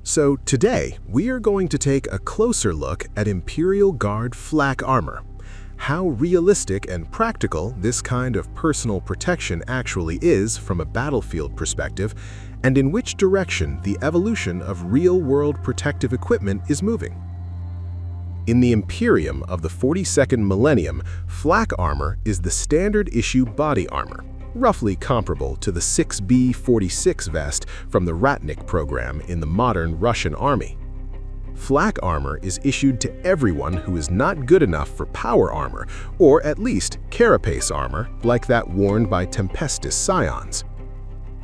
So today, we are going to take a closer look at Imperial Guard flak armor. How realistic and practical this kind of personal protection actually is from a battlefield perspective, and in which direction the evolution of real-world protective equipment is moving. In the Imperium of the 42nd millennium, flak armor is the standard issue body armor, roughly comparable to the 6B-46 vest from the Ratnik program in the modern Russian army. Flak armor is issued to everyone who is not good enough for power armor, or at least carapace armor, like that worn by Tempestus scions.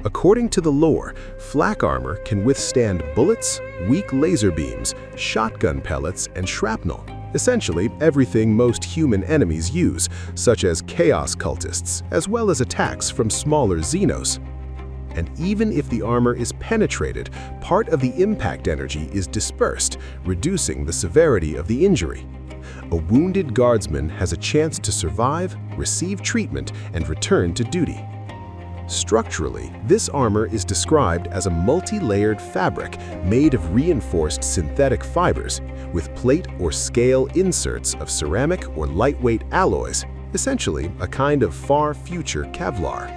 According to the lore, flak armor can withstand bullets, weak laser beams, shotgun pellets, and shrapnel, essentially everything most human enemies use, such as chaos cultists, as well as attacks from smaller Xenos. And even if the armor is penetrated, part of the impact energy is dispersed, reducing the severity of the injury. A wounded guardsman has a chance to survive, receive treatment, and return to duty. Structurally, this armor is described as a multi-layered fabric made of reinforced synthetic fibers, with plate or scale inserts of ceramic or lightweight alloys, essentially a kind of far-future Kevlar.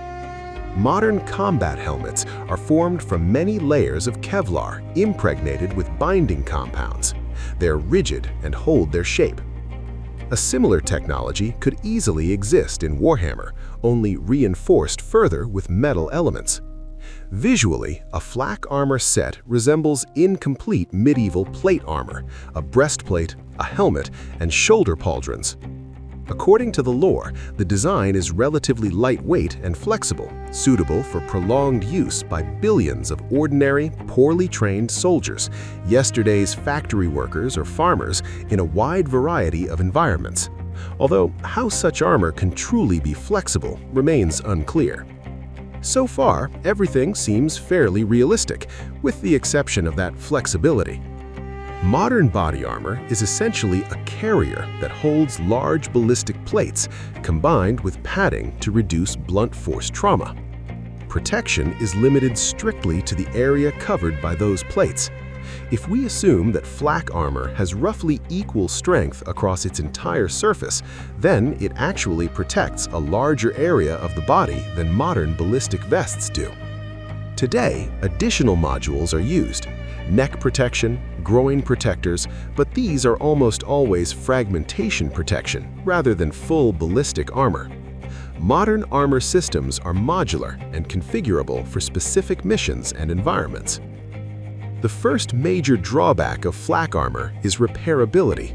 Modern combat helmets are formed from many layers of Kevlar impregnated with binding compounds. They're rigid and hold their shape. A similar technology could easily exist in Warhammer, only reinforced further with metal elements. Visually, a flak armor set resembles incomplete medieval plate armor, a breastplate, a helmet, and shoulder pauldrons. According to the lore, the design is relatively lightweight and flexible, suitable for prolonged use by billions of ordinary, poorly trained soldiers, yesterday's factory workers or farmers, in a wide variety of environments. Although how such armor can truly be flexible remains unclear. So far, everything seems fairly realistic, with the exception of that flexibility. Modern body armor is essentially a carrier that holds large ballistic plates combined with padding to reduce blunt force trauma. Protection is limited strictly to the area covered by those plates. If we assume that flak armor has roughly equal strength across its entire surface, then it actually protects a larger area of the body than modern ballistic vests do. Today, additional modules are used: neck protection, groin protectors, but these are almost always fragmentation protection rather than full ballistic armor. Modern armor systems are modular and configurable for specific missions and environments. The first major drawback of flak armor is repairability.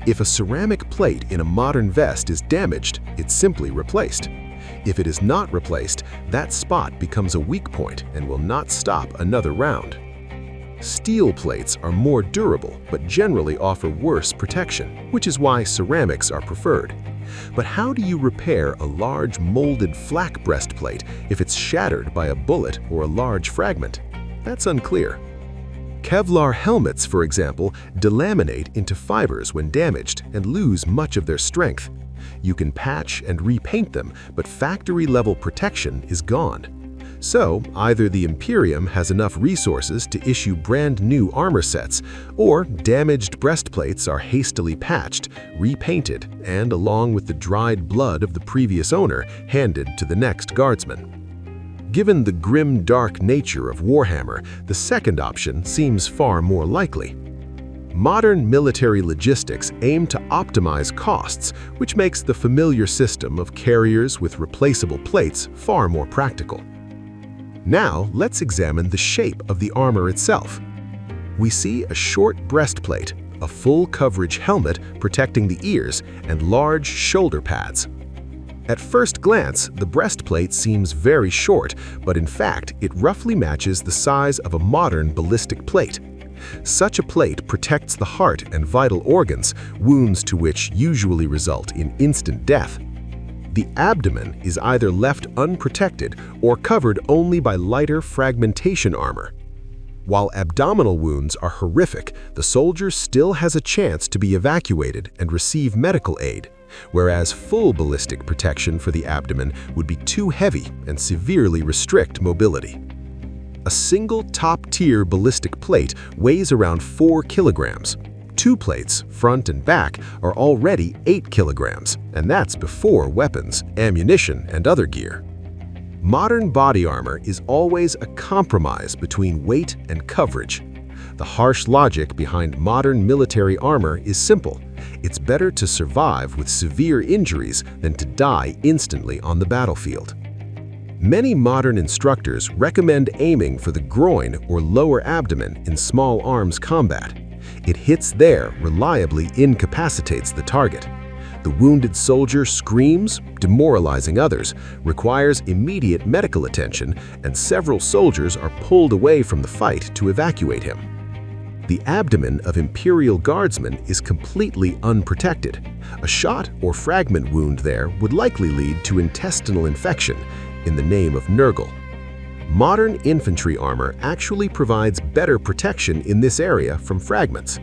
If a ceramic plate in a modern vest is damaged, it's simply replaced. If it is not replaced, that spot becomes a weak point and will not stop another round. Steel plates are more durable but generally offer worse protection, which is why ceramics are preferred. But how do you repair a large molded flak breastplate if it's shattered by a bullet or a large fragment? That's unclear. Kevlar helmets, for example, delaminate into fibers when damaged and lose much of their strength. You can patch and repaint them, but factory-level protection is gone. So, either the Imperium has enough resources to issue brand new armor sets, or damaged breastplates are hastily patched, repainted, and along with the dried blood of the previous owner, handed to the next guardsman. Given the grim, dark nature of Warhammer, the second option seems far more likely. Modern military logistics aim to optimize costs, which makes the familiar system of carriers with replaceable plates far more practical. Now, let's examine the shape of the armor itself. We see a short breastplate, a full-coverage helmet protecting the ears, and large shoulder pads. At first glance, the breastplate seems very short, but in fact, it roughly matches the size of a modern ballistic plate. Such a plate protects the heart and vital organs, wounds to which usually result in instant death. The abdomen is either left unprotected or covered only by lighter fragmentation armor. While abdominal wounds are horrific, the soldier still has a chance to be evacuated and receive medical aid, whereas full ballistic protection for the abdomen would be too heavy and severely restrict mobility. A single top-tier ballistic plate weighs around 4 kilograms. 2 plates, front and back, are already 8 kilograms, and that's before weapons, ammunition, and other gear. Modern body armor is always a compromise between weight and coverage. The harsh logic behind modern military armor is simple. It's better to survive with severe injuries than to die instantly on the battlefield. Many modern instructors recommend aiming for the groin or lower abdomen in small arms combat. It hits there reliably incapacitates the target. The wounded soldier screams, demoralizing others, requires immediate medical attention, and several soldiers are pulled away from the fight to evacuate him. The abdomen of Imperial Guardsmen is completely unprotected. A shot or fragment wound there would likely lead to intestinal infection in the name of Nurgle. Modern infantry armor actually provides better protection in this area from fragments.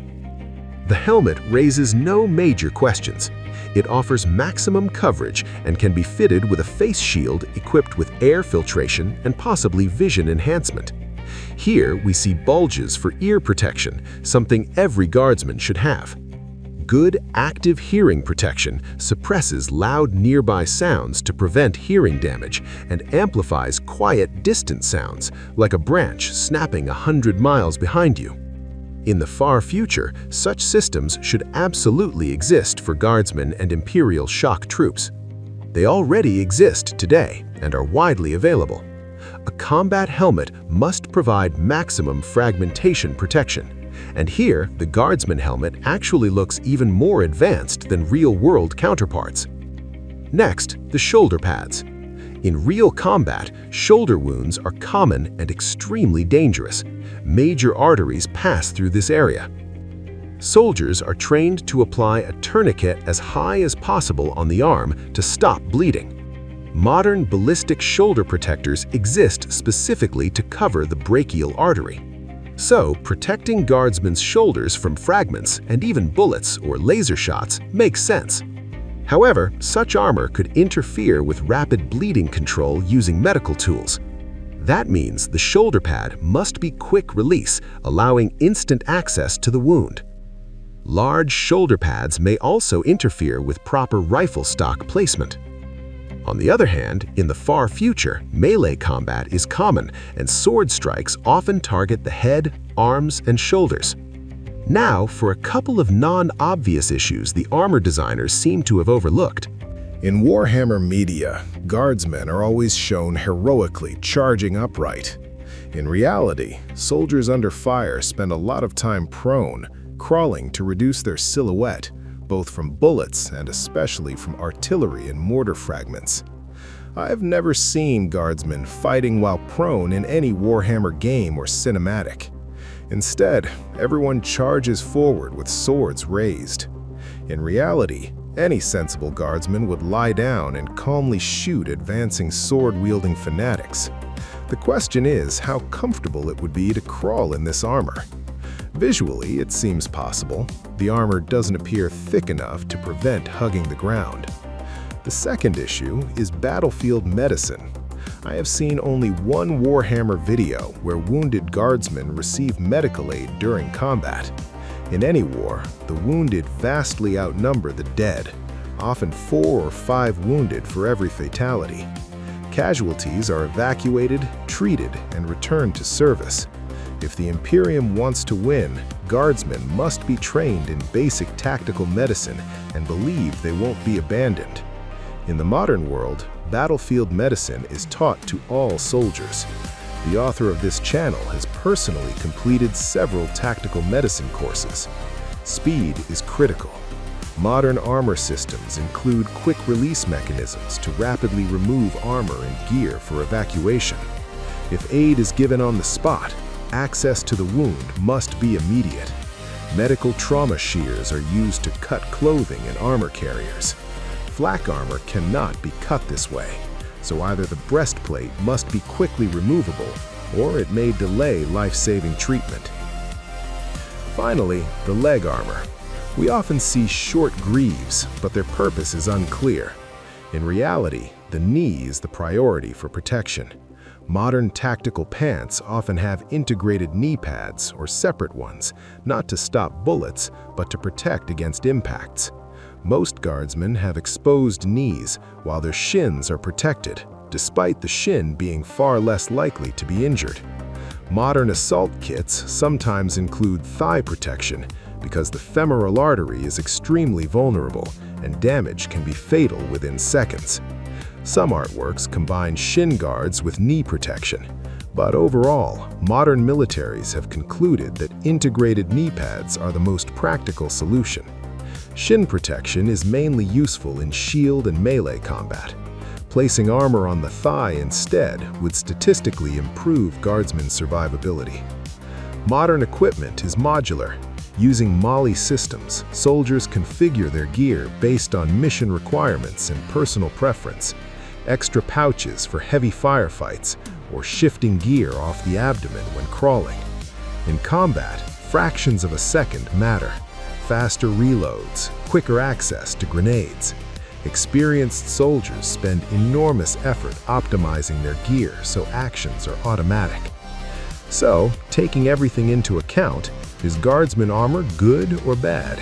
The helmet raises no major questions. It offers maximum coverage and can be fitted with a face shield equipped with air filtration and possibly vision enhancement. Here we see bulges for ear protection, something every guardsman should have. Good active hearing protection suppresses loud nearby sounds to prevent hearing damage and amplifies quiet distant sounds, like a branch snapping 100 miles behind you. In the far future, such systems should absolutely exist for guardsmen and Imperial shock troops. They already exist today and are widely available. A combat helmet must provide maximum fragmentation protection. And here, the Guardsman helmet actually looks even more advanced than real-world counterparts. Next, the shoulder pads. In real combat, shoulder wounds are common and extremely dangerous. Major arteries pass through this area. Soldiers are trained to apply a tourniquet as high as possible on the arm to stop bleeding. Modern ballistic shoulder protectors exist specifically to cover the brachial artery. So, protecting guardsmen's shoulders from fragments and even bullets or laser shots makes sense. However, such armor could interfere with rapid bleeding control using medical tools. That means the shoulder pad must be quick release, allowing instant access to the wound. Large shoulder pads may also interfere with proper rifle stock placement. On the other hand, in the far future, melee combat is common, and sword strikes often target the head, arms, and shoulders. Now, for a couple of non-obvious issues the armor designers seem to have overlooked. In Warhammer media, guardsmen are always shown heroically charging upright. In reality, soldiers under fire spend a lot of time prone, crawling to reduce their silhouette, both from bullets and especially from artillery and mortar fragments. I've never seen guardsmen fighting while prone in any Warhammer game or cinematic. Instead, everyone charges forward with swords raised. In reality, any sensible guardsman would lie down and calmly shoot advancing sword-wielding fanatics. The question is how comfortable it would be to crawl in this armor. Visually, it seems possible. The armor doesn't appear thick enough to prevent hugging the ground. The second issue is battlefield medicine. I have seen only one Warhammer video where wounded guardsmen receive medical aid during combat. In any war, the wounded vastly outnumber the dead, often 4 or 5 wounded for every fatality. Casualties are evacuated, treated, and returned to service. If the Imperium wants to win, guardsmen must be trained in basic tactical medicine and believe they won't be abandoned. In the modern world, battlefield medicine is taught to all soldiers. The author of this channel has personally completed several tactical medicine courses. Speed is critical. Modern armor systems include quick-release mechanisms to rapidly remove armor and gear for evacuation. If aid is given on the spot, access to the wound must be immediate. Medical trauma shears are used to cut clothing and armor carriers. Flak armor cannot be cut this way, so either the breastplate must be quickly removable, or it may delay life-saving treatment. Finally, the leg armor. We often see short greaves, but their purpose is unclear. In reality, the knee is the priority for protection. Modern tactical pants often have integrated knee pads or separate ones, not to stop bullets, but to protect against impacts. Most guardsmen have exposed knees while their shins are protected, despite the shin being far less likely to be injured. Modern assault kits sometimes include thigh protection because the femoral artery is extremely vulnerable and damage can be fatal within seconds. Some artworks combine shin guards with knee protection, but overall, modern militaries have concluded that integrated knee pads are the most practical solution. Shin protection is mainly useful in shield and melee combat. Placing armor on the thigh instead would statistically improve guardsmen's survivability. Modern equipment is modular. Using MOLLE systems, soldiers configure their gear based on mission requirements and personal preference. Extra pouches for heavy firefights, or shifting gear off the abdomen when crawling. In combat, fractions of a second matter. Faster reloads, quicker access to grenades. Experienced soldiers spend enormous effort optimizing their gear so actions are automatic. So, taking everything into account, is Guardsman armor good or bad?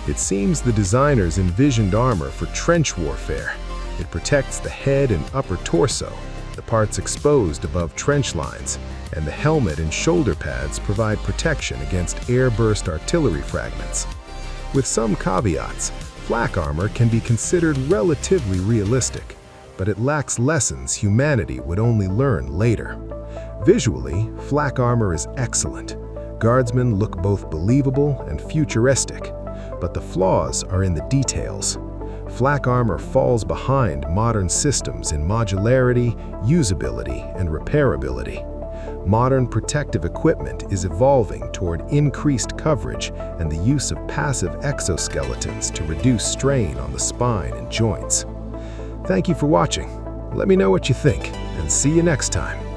It seems the designers envisioned armor for trench warfare. It protects the head and upper torso, the parts exposed above trench lines, and the helmet and shoulder pads provide protection against airburst artillery fragments. With some caveats, flak armor can be considered relatively realistic, but it lacks lessons humanity would only learn later. Visually, flak armor is excellent. Guardsmen look both believable and futuristic, but the flaws are in the details. Flak armor falls behind modern systems in modularity, usability, and repairability. Modern protective equipment is evolving toward increased coverage and the use of passive exoskeletons to reduce strain on the spine and joints. Thank you for watching. Let me know what you think, and see you next time.